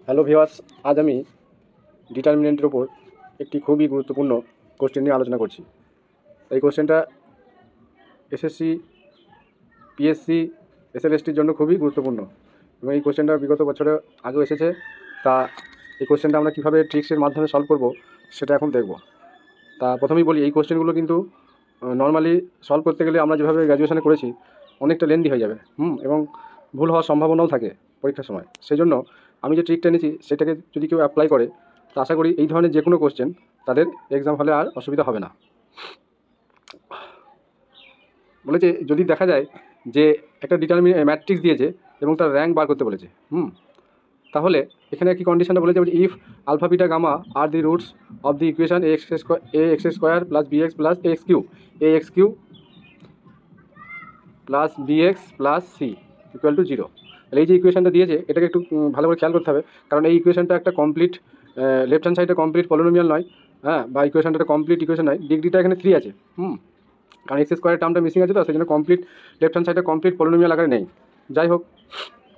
Hello viewers, আজ আমি ডিটারমিনেন্টের ওপর একটি খুবই গুরুত্বপূর্ণ কোশ্চেন নিয়ে আলোচনা করছি। এই কোশ্চেনটা এসএসসি, পিএসসি, এসএলএসটির জন্য খুবই গুরুত্বপূর্ণ এবং এই কোশ্চেনটা বিগত বছরে আগেও এসেছে। তা এই কোশ্চেনটা আমরা কীভাবে ট্রিক্সের মাধ্যমে সলভ করব সেটা এখন দেখব। তা প্রথমেই বলি, এই কোশ্চেনগুলো কিন্তু নর্মালি সলভ করতে গেলে আমরা যেভাবে গ্র্যাজুয়েশনে করেছি অনেকটা লেন্দি হয়ে যাবে এবং ভুল হওয়ার সম্ভাবনাও থাকে পরীক্ষার সময়। সেই জন্য আমি যে ট্রিকটা এনেছি সেটাকে যদি কেউ অ্যাপ্লাই করে তো আশা করি এই ধরনের যে কোনো কোশ্চেন তাদের এক্সাম হলে আর অসুবিধা হবে না। বলেছে যদি দেখা যায় যে একটা ম্যাট্রিক্স দিয়েছে এবং তার র্যাঙ্ক বার করতে বলেছে, তাহলে এখানে কি কন্ডিশনটা বলেছে, if alpha beta gamma are the roots of the equation A X square plus B X plus X Q plus B X plus C equal to 0। তাহলে এই যে ইকুয়েশনটা দিয়েছে এটাকে একটু ভালো করে খেয়াল করতে হবে, কারণ এই ইকুয়েশনটা একটা কমপ্লিট লেফট হ্যান্ড সাইডে কমপ্লিট পলিনোমিয়াল নয়, বা ইকুয়েশনটা একটা কমপ্লিট ইকুয়েশন নয়। ডিগ্রিটা এখানে 3 আছে, কারণ এক্স স্কোয়ারের টার্মটা মিসিং আছে, তো সেই জন্য কমপ্লিট লেফট হ্যান্ড সাইডে কমপ্লিট পলিনোমিয়াল আকারে নেই। যাই হোক,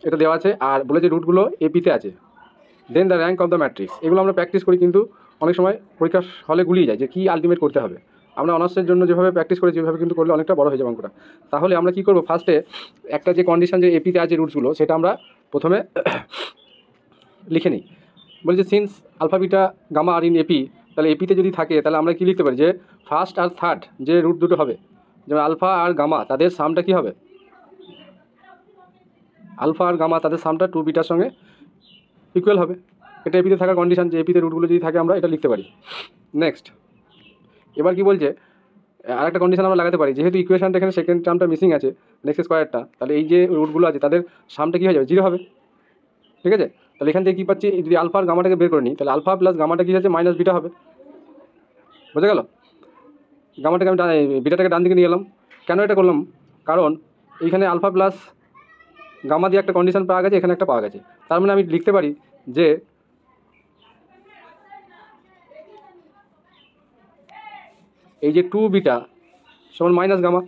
এটা দেওয়া আছে আর বলেছে রুটগুলো এপিতে আছে। দেন the rank of the matrix, এগুলো আমরা প্র্যাকটিস করি কিন্তু অনেক সময় পরীক্ষার হলে গুলিয়ে যায় যে কী আলটিমেট করতে হবে। আমরা অনার্সের জন্য যেভাবে প্র্যাকটিস করেছি ওইভাবে কিন্তু করলে অনেকটা বড় হয়ে যাবে অঙ্কটা। তাহলে আমরা কী করবো, ফার্স্টে একটা যে কন্ডিশন যে এপিতে আছে রুটসগুলো সেটা আমরা প্রথমে লিখে নিই। বলছে since alpha beta gamma are in AP, তাহলে এপিতে যদি থাকে তাহলে আমরা কী লিখতে পারি যে ফার্স্ট আর থার্ড যে রুট দুটো হবে, যেমন আলফা আর গামা তাদের সামটা কী হবে, আলফা আর গামা তাদের সামটা 2 বিটার সঙ্গে ইকুয়াল হবে। এটা এপিতে থাকার কন্ডিশন, যে এপিতে রুটগুলো যদি থাকে আমরা এটা লিখতে পারি। নেক্সট, এবার কি বলছে, আরেকটা কন্ডিশন আমরা লাগাতে পারি, যেহেতু ইকুয়েশনটা এখানে সেকেন্ড টার্মটা মিসিং আছে নেক্সট স্কোয়ারটা, তাহলে এই যে রুটগুলো আছে তাদের সামটা কী হয়ে যাবে, 0 হবে। ঠিক আছে, তাহলে এখান থেকে কী পাচ্ছি, যদি আলফা আর গামাটাকে বের করে নিই তাহলে আলফা প্লাস গামাটা কী হচ্ছে, মাইনাস বিটা হবে। বোঝা গেল? গামাটাকে আমি বিটাটাকে ডান দিকে নিয়ে এলাম। কেন এটা করলাম, কারণ এইখানে আলফা প্লাস গামা দিয়ে একটা কন্ডিশন পাওয়া গেছে, এখানে একটা পাওয়া গেছে। তার মানে আমি লিখতে পারি যে এই যে 2 বিটা সমান মাইনাস গামা,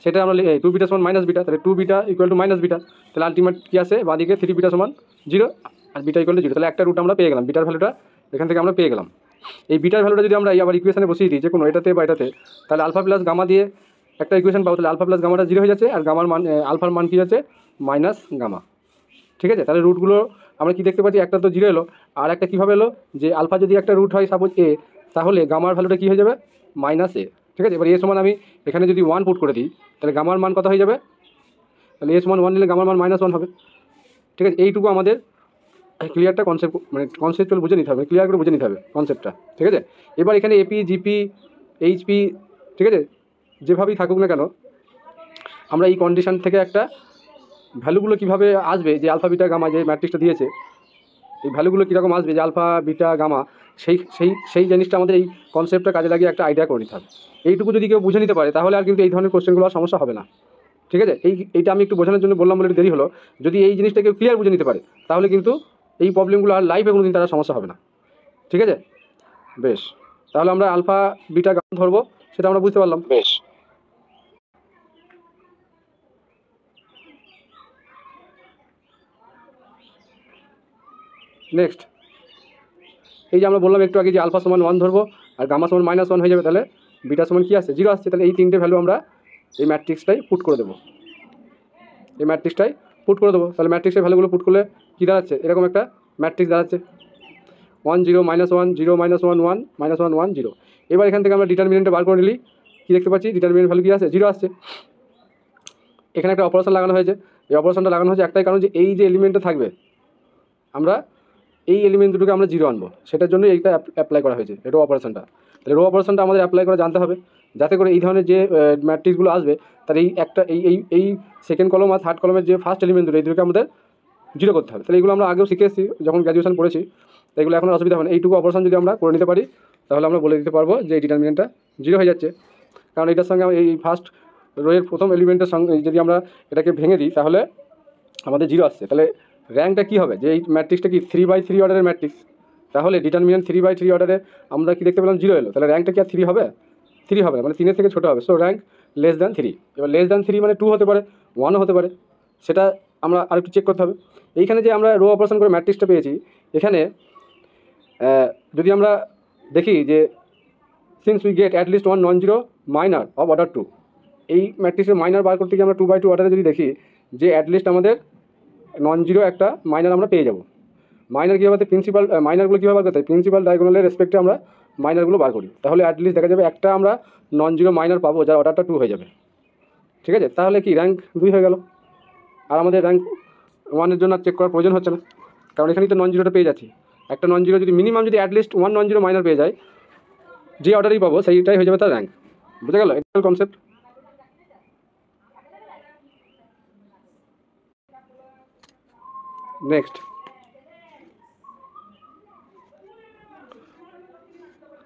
সেটা আমরা 2 বিটা সমান মাইনাস বিটা, তাহলে 2 beta equal to minus beta, তাহলে আলটিমেট কী আসে বাঁদিকে 3 বিটা সমান 0 আর বিটা ইকুয়াল টু 0। তাহলে একটা রুট আমরা পেয়ে গেলাম, বিটার ভ্যালুটা এখান থেকে আমরা পেয়ে গেলাম। এই বিটার ভ্যালুটা যদি আমরা আবার ইকুয়েশনে বসিয়ে দিই যে কোনো এটাতে বা এটাতে, তাহলে আলফা প্লাস গামা দিয়ে একটা ইকুয়েশন পাবো, তাহলে আলফা প্লাস গামাটা 0 হয়ে যাচ্ছে আর গামার মান আলফার মান কী হচ্ছে মাইনাস গামা। ঠিক আছে, তাহলে রুটগুলো আমরা কি দেখতে পাচ্ছি, একটা তো 0 এলো আর একটা কীভাবে এলো, যে আলফা যদি একটা রুট হয় সাপোজ এ, তাহলে গামার ভ্যালুটা কী হয়ে যাবে, মাইনাস এ। ঠিক আছে, এবার এ সমান আমি এখানে যদি 1 পুট করে দিই তাহলে গামার মান কত হয়ে যাবে, তাহলে এ সমান 1 নিলে গামার মান -1 হবে। ঠিক আছে, এইটুকু আমাদের ক্লিয়ারটা কনসেপ্ট মানে কনসেপ্টুয়াল বুঝে নিতে হবে, ক্লিয়ার করে বুঝে নিতে হবে কনসেপ্টটা। ঠিক আছে, এবার এখানে এপি জিপি এইচপি, ঠিক আছে, যেভাবেই থাকুক না কেন আমরা এই কন্ডিশন থেকে একটা ভ্যালুগুলো কীভাবে আসবে, যে আলফা বিটা গামা যে ম্যাট্রিক্সটা দিয়েছে এই ভ্যালুগুলো কীরকম আসবে, যে আলফা বিটা গামা, সেই সেই সেই জিনিসটা আমাদের এই কনসেপ্টটা কাজে লাগিয়ে একটা আইডিয়া করে নিতে হবে। এইটুকু যদি কেউ বুঝে নিতে পারে তাহলে আর কিন্তু এই ধরনের কোশ্চেনগুলো আর সমস্যা হবে না। ঠিক আছে, এইটা আমি একটু বোঝানোর জন্য বললাম বলে একটু দেরি হলো। যদি এই জিনিসটা কেউ ক্লিয়ার বুঝে নিতে পারে তাহলে কিন্তু এই প্রবলেমগুলো আর লাইফে কোনো দিন তারা সমস্যা হবে না। ঠিক আছে, বেশ, তাহলে আমরা আলফা বিটা গামা ধরবো, সেটা আমরা বুঝতে পারলাম। বেশ, নেক্সট, এই যে আমরা বললাম একটু আগে যে আলফা সমান 1 ধরবো আর গামা সমান -1 হয়ে যাবে, তাহলে বিটা সমান কী আসছে, 0 আসছে। তাহলে এই তিনটে ভ্যালু আমরা এই ম্যাট্রিক্সটাই পুট করে দেবো, তাহলে ম্যাট্রিক্সের ভ্যালুগুলো পুট করলে কী দাঁড়াচ্ছে, এরকম একটা ম্যাট্রিক্স দাঁড়াচ্ছে 1 0 -1 0 -1 1 -1 1 0। এবার এখান থেকে আমরা ডিটারমিনেন্টটা বার করে নিলি, কী দেখতে পাচ্ছি, ডিটারমিনেন্ট ভ্যালু কী আসছে, 0 আসছে। এখানে একটা অপারেশন লাগানো হয়েছে, এই অপারেশনটা লাগানো হয়েছে একটাই কারণ, যে এই যে এলিমেন্টটা থাকবে আমরা এই এলিমেন্ট দুটোকে আমরা 0 আনবো, সেটার জন্য এইটা অ্যাপ্লাই করা হয়েছে, রো অপারেশনটা। তাহলে রো অপারেশনটা আমাদের অ্যাপ্লাই করে জানতে হবে, যাতে করে এই ধরনের যে ম্যাট্রিক্সগুলো আসবে তার এই একটা এই সেকেন্ড কলম আর থার্ড কলমের যে ফার্স্ট এলিমেন্ট দুটো এই দুটোকে আমাদের 0 করতে হবে। তাহলে এগুলো আমরা আগেও শিখে এসেছি যখন গ্র্যাজুয়েশন পড়েছি, তো এগুলো এখন অসুবিধা হবে না। এইটুকু অপারেশন যদি আমরা করে নিতে পারি তাহলে আমরা বলে দিতে পারবো যে এই ডিটারমিনেন্টটা 0 হয়ে যাচ্ছে, কারণ এটার সঙ্গে এই ফার্স্ট রোয়ের প্রথম এলিমেন্টের সঙ্গে যদি আমরা এটাকে ভেঙে দিই তাহলে আমাদের 0 আসছে। তাহলে র্যাঙ্কটা কী হবে, যে এই ম্যাট্রিক্সটা কি 3/3 অর্ডারের ম্যাট্রিক্স, তাহলে ডিটারমিনেন্ট 3/3 অর্ডারে আমরা কি দেখতে পেলাম, 0 এলো। তাহলে র্যাঙ্কটা কি আর 3 হবে, 3 হবে না, মানে 3-এর থেকে ছোটো হবে। So rank <3। এবার <3 মানে 2 হতে পারে, 1ও হতে পারে, সেটা আমরা আরেকটু চেক করতে হবে। এইখানে যে আমরা রো অপারেশন করে ম্যাট্রিক্সটা পেয়েছি, এখানে যদি আমরা দেখি যে since we get at least one non zero minor of order 2, এই ম্যাট্রিক্সের মাইনার বার করতে গিয়ে আমরা 2/2 অর্ডারে যদি দেখি যে অ্যাটলিস্ট আমাদের নন জিরো একটা মাইনার আমরা পেয়ে যাব। মাইনার কীভাবে প্রিন্সিপাল মাইনারগুলো কীভাবে বার করতে হয়, প্রিন্সিপাল ডায়াগোনালের রেসপেক্টে আমরা মাইনারগুলো বার করি, তাহলে অ্যাটলিস্ট দেখা যাবে একটা আমরা নন জিরো মাইনার পাবো যার অর্ডারটা 2 হয়ে যাবে। ঠিক আছে, তাহলে কি র্যাঙ্ক 2 হয়ে গেল, আর আমাদের র্যাঙ্ক 1-এর জন্য চেক করার প্রয়োজন হচ্ছে না, কারণ এখানেই তো নন জিরোটা পেয়ে যাচ্ছি। একটা নন জিরো যদি মিনিমাম যদি অ্যাটলিস্ট 1 নন জিরো মাইনার পেয়ে যায়, যে অর্ডারই পাবো সেইটাই হয়ে যাবে তার র্যাঙ্ক। বুঝে গেল এটা কনসেপ্ট? নেক্সট,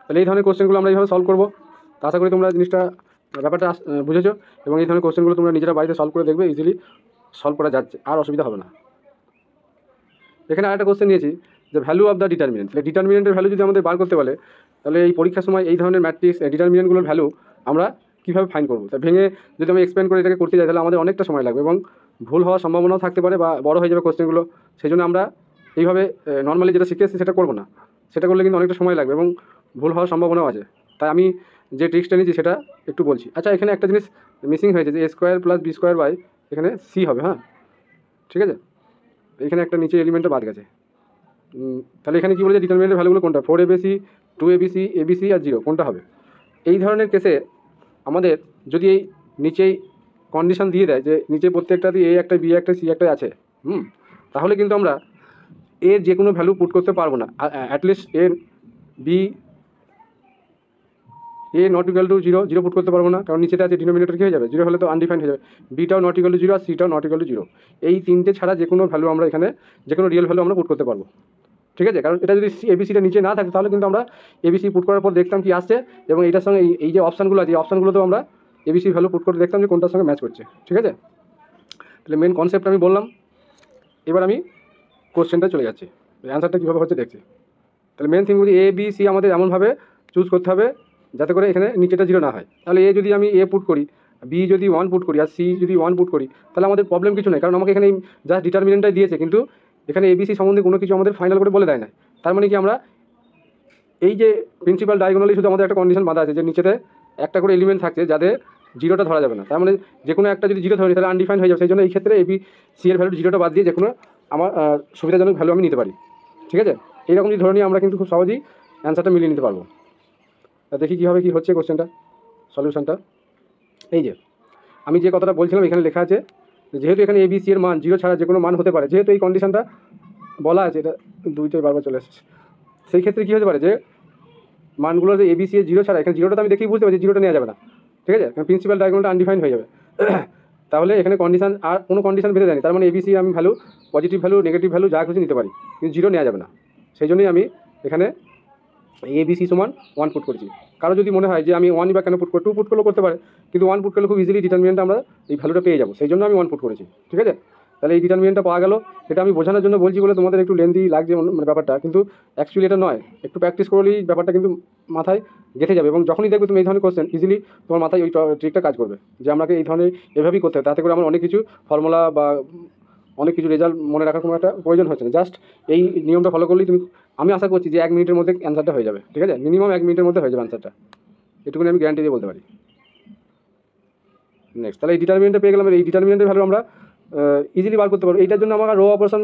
তাহলে এই ধরনের কোশ্চেনগুলো আমরা এইভাবে সলভ করবো। তা আশা করি তোমরা জিনিসটা ব্যাপারটা বুঝেছো, এবং এই ধরনের কোশ্চেনগুলো তোমরা নিজেরা বাড়িতে সলভ করে দেখবে, ইজিলি সলভ করা যাচ্ছে, আর অসুবিধা হবে না। এখানে আরেকটা কোশ্চেন নিয়েছি যে ভ্যালু অফ দ্য ডিটারমিনেন্ট। তাহলে ডিটারমিনেন্টের ভ্যালু যদি আমাদের বার করতে বলে, তাহলে এই পরীক্ষার সময় এই ধরনের ম্যাট্রিক্স ডিটারমিনেন্টগুলোর ভ্যালু আমরা কীভাবে ফাইন্ড করবো, তা ভেঙে যদি আমি এক্সপ্লেন করে এটাকে করতে যাই তাহলে আমাদের অনেকটা সময় লাগবে এবং ভুল হওয়ার সম্ভাবনাও থাকতে পারে বা বড় হয়ে যাবে কোশ্চেনগুলো। সেই জন্য আমরা এইভাবে নর্মালি যেটা শিখে এসেছি সেটা করবো না, সেটা করলে কিন্তু অনেকটা সময় লাগবে এবং ভুল হওয়ার সম্ভাবনাও আছে। তাই আমি যে ট্রিক্সটা নিয়েছি সেটা একটু বলছি। আচ্ছা, এখানে একটা জিনিস মিসিং হয়েছে যে a² + b² বাই এখানে c হবে। হ্যাঁ, ঠিক আছে, এখানে একটা নিচে এলিমেন্টটা বাদ গেছে। তাহলে এখানে কী বলেছে, ডিটারমিনেন্টের ভ্যালুগুলো কোনটা, 4abc, 2abc, abc আর 0 কোনটা হবে? এই ধরনের কেসে আমাদের যদি এই নিচেই কন্ডিশন দিয়ে দেয় যে নিচে প্রত্যেকটাতে a একটা, b একটা, c একটা আছে, তাহলে কিন্তু আমরা এর যে কোনো ভ্যালু পুট করতে পারবো না। At least a not equal to 0 put করতে পারবো না, কারণ নিচেতে আছে ডিনোমিনেটর কী হয়ে যাবে, 0 হলে তো আনডিফাইন্ড হয়ে যাবে। বিটাও not equal to 0 R সিটাও not equal to 0, এই তিনটে ছাড়া যে কোনো ভ্যালু আমরা এখানে যে কোনো রিয়েল ভ্যালু আমরা পুট করতে পারবো। ঠিক আছে, কারণ এটা যদি এবিসিটা নিচে না থাকে তাহলে কিন্তু আমরা এবিসি পুট করার পর দেখতাম কি আসছে, এবং এইটার সঙ্গে এই যে অপশানগুলো আছে এই অপশানগুলোতেও আমরা এবিসি ভ্যালু পুট করে দেখতাম যে কোনটার সঙ্গে ম্যাচ করছে। ঠিক আছে, তাহলে মেন কনসেপ্ট আমি বললাম, এবার আমি কোশ্চেনটা চলে যাচ্ছি, অ্যান্সারটা কীভাবে হচ্ছে দেখছি। তাহলে মেন থিং বলছি ABC আমাদের এমনভাবে চুজ করতে হবে যাতে করে এখানে নিচেটা 0 না হয়। তাহলে যদি আমি A পুট করি, B যদি 1 পুট করি আর C যদি 1 পুট করি, তাহলে আমাদের প্রবলেম কিছু নেই, কারণ আমাকে এখানে জাস্ট ডিটারমিনেন্টটাই দিয়েছে, কিন্তু এখানে ABC সম্বন্ধে কোনো কিছু আমাদের ফাইনাল করে বলে দেয় না। তার মানে কি আমরা এই যে প্রিন্সিপাল ডায়াগোনালি শুধু আমাদের একটা কন্ডিশন বাঁধা আছে যে নিচেতে একটা করে এলিমেন্ট থাকছে যাদের 0টা ধরা যাবে না। তার মানে যে কোনো একটা যদি 0 ধরি তাহলে আনডিফাইন্ড হয়ে যাবে। সেই জন্য এই ক্ষেত্রে ABC এর ভ্যালু 0টা বাদ দিয়ে যে কোনো আমার সুবিধাজনক ভ্যালু আমি নিতে পারি। ঠিক আছে, এইরকম যদি ধরে নিয়ে আমরা কিন্তু খুব সহজেই অ্যান্সারটা মিলিয়ে নিতে পারবো। দেখি কীভাবে কী হচ্ছে কোশ্চেনটা সলিউশনটা। এই যে আমি যে কথাটা বলছিলাম এখানে লেখা আছে, যেহেতু এখানে ABC এর মান 0 ছাড়া যে কোনো মান হতে পারে, যেহেতু এই কন্ডিশনটা বলা আছে, এটা দুইটাই বারবার চলে আসছে, সেই ক্ষেত্রে কী হতে পারে যে মানগুলো যে ABC এর 0 ছাড়া, এখানে 0টা তো আমি দেখেই বুঝতে পারছি 0টা নেওয়া যাবে না। ঠিক আছে, কারণ প্রিন্সিপাল ডায়াগোনালটা আনডিফাইন্ড হয়ে যাবে। তাহলে এখানে কন্ডিশন আর কোনো কন্ডিশন বেঁধে দেয়নি, তার মানে ABC আমি value positive value negative value যা কিছু নিতে পারি, কিন্তু 0 নেওয়া যাবে না। সেই জন্যই আমি এখানে ABC সমান 1 পুট করেছি। কারো যদি মনে হয় যে আমি 1 বা কেন পুট করি, 2 পুট করলেও করতে পারে, কিন্তু 1 পুট করলে খুব ইজিলি ডিটারমিনেন্টটা আমরা এই ভ্যালুটা পেয়ে যাবো, সেই জন্য আমি 1 পুট করেছি। ঠিক আছে, তাহলে এই ডিটারমিনেন্টটা পাওয়া গেল। এটা আমি বোঝানোর জন্য বলছি বলে তোমাদের একটু লেন্দি লাগছে মানে ব্যাপারটা, কিন্তু অ্যাকচুয়ালি এটা নয়, একটু প্র্যাকটিস করলেই ব্যাপারটা কিন্তু মাথায় গেঁথে যাবে, এবং যখনই দেখবে তুমি এই ধরনের কোশ্চেন ইজিলি তোমার মাথায় ওই ট্রিকটা কাজ করবে যে আমাকে এই ধরনের এভাবেই করতে হবে, তাতে করে আমার অনেক কিছু ফর্মুলা বা অনেক কিছু রেজাল্ট মনে রাখার কোনো একটা প্রয়োজন হচ্ছে না। জাস্ট এই নিয়মটা ফলো করলেই তুমি, আমি আশা করছি যে 1 মিনিটের মধ্যে অ্যান্সারটা হয়ে যাবে। ঠিক আছে, মিনিমাম 1 মিনিটের মধ্যে হয়ে যাবে অ্যান্সারটা, এটুকুনি আমি গ্যারান্টি দিয়ে বলতে পারি। নেক্সট, তাহলে এই ডিটারমিনেন্টটা পেয়ে গেলাম। এই ডিটারমিনেন্টের ভ্যালু আমরা ইজিলি বার করতে পারবো। এইটার জন্য আমার রো অপারেশন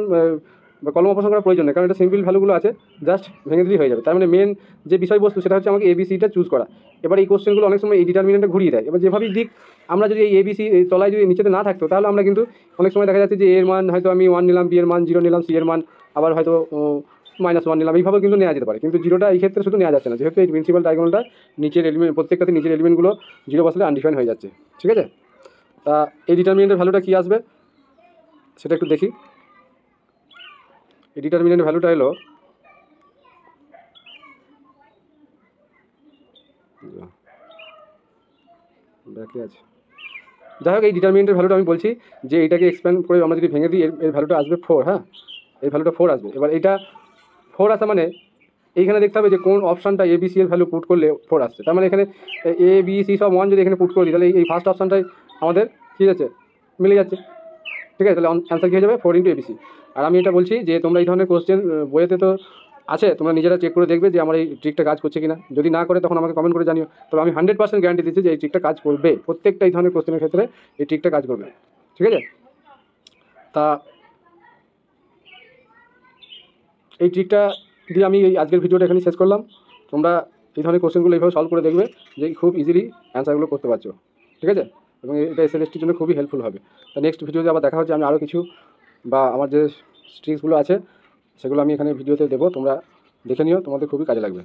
বা কলম অপারেশন করার প্রয়োজন নেই, কারণ এটা সিম্পল ভ্যালুগুলো আছে, জাস্ট ভেঙে দিলেই হয়ে যাবে। তার মানে মেন যে বিষয়বস্তু সেটা হচ্ছে আমাকে ABCটা চুজ করা। এবার এই কোশ্চেনগুলো অনেক সময় এই ডিটারমিনেন্টটা ঘুরিয়ে দেয়। এবার যেভাবেই দিক আমরা যদি এই ABC তলায় যদি নিচেতে না থাকতো, তাহলে আমরা কিন্তু অনেক সময় দেখা যাচ্ছে যে এর মান হয়তো আমি 1 নিলাম, B এর মান 0 নিলাম, C এর মান আবার হয়তো -1 নিলাম, এইভাবে কিন্তু নেওয়া যেতে পারে। কিন্তু 0টা এই ক্ষেত্রে শুধু নেওয়া যাচ্ছে না, যেহেতু এই প্রিন্সিপাল ডায়াগোনালটা নিচের এলিমেন্ট প্রত্যেকটাতে নিচের এলিমেন্টগুলো 0 বসলে আনডিফাইন্ড হয়ে যাচ্ছে। ঠিক আছে, তা এই ডিটারমিনেন্টের ভ্যালুটা কী আসবে সেটা একটু দেখি। এই ডিটারমিনেন্টের ভ্যালুটা এলো ব্যাকে আছে। যাই হোক, এই ডিটারমিনেন্টের ভ্যালুটা আমি বলছি যে এটাকে এক্সপ্যান্ড করে আমরা যদি ভেঙে দিই এর ভ্যালুটা আসবে 4। হ্যাঁ, এই ভ্যালুটা 4 আসবে। এবার এইটা 4 আসা মানে এইখানে দেখতে হবে যে কোন অপশানটা ABC এর ভ্যালু পুট করলে 4 আসছে। তার মানে এখানে ABC সব 1 যদি এখানে পুট করে দিই, তাহলে এই ফার্স্ট অপশানটাই আমাদের কী যাচ্ছে, মিলে যাচ্ছে। ঠিক আছে, তাহলে অ্যান্সার কী হয়ে যাবে 4 ইন্টু এবিসি। আর আমি এটা বলছি যে তোমরা এই ধরনের কোশ্চেন বইয়েতে তো আছে, তোমরা নিজেরা চেক করে দেখবে যে আমার এই ট্রিকটা কাজ করছে কিনা। যদি না করে তখন আমাকে কমেন্ট করে জানিও। তবে আমি 100% গ্যারান্টি দিচ্ছি যে এই ট্রিকটা কাজ করবে, প্রত্যেকটা এই ধরনের কোশ্চেনের ক্ষেত্রে এই ট্রিকটা কাজ করবে। ঠিক আছে, তা এই ট্রিকটা দিয়ে আমি এই আজকের ভিডিওটা এখানে শেষ করলাম। তোমরা এই ধরনের কোশ্চেনগুলো এইভাবে সলভ করে দেখবে যে খুব ইজিলি অ্যান্সারগুলো করতে পারছো। ঠিক আছে, এবং এটা এসএলএসটির জন্য খুবই হেল্পফুল হবে। তা নেক্সট ভিডিওতে আবার দেখা হচ্ছে। আমি আরও কিছু বা আমার যে ট্রিক্সগুলো আছে সেগুলো আমি এখানে ভিডিওতে দেবো, তোমরা দেখে নিও, তোমাদের খুবই কাজে লাগবে।